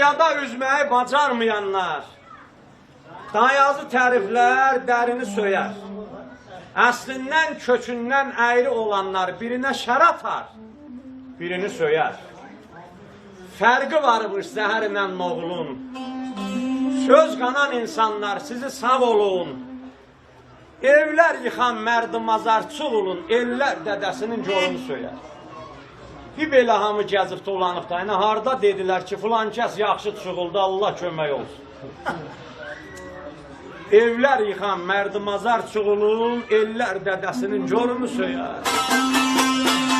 Dünyada üzməyi bacarmayanlar, dayazı təriflər dərini söyər. Əslindən, kökündən əyri olanlar birinə şər atar, birini söyər. Fərqi varmış zəhərlə noğulun. Söz qanan insanlar sizi sağ olun. Evlər yıxan mərdi mazarçıl olun, ellər dədəsinin yolunu söyər. Bir belə hamı gəzib dolanıb da, harada dedilər ki, filan kəs yaxşı çıxıldı, Allah kömək olsun. Evlər yıxan mərdi mazarçıl olun, ellər dədəsinin yolunu söyər.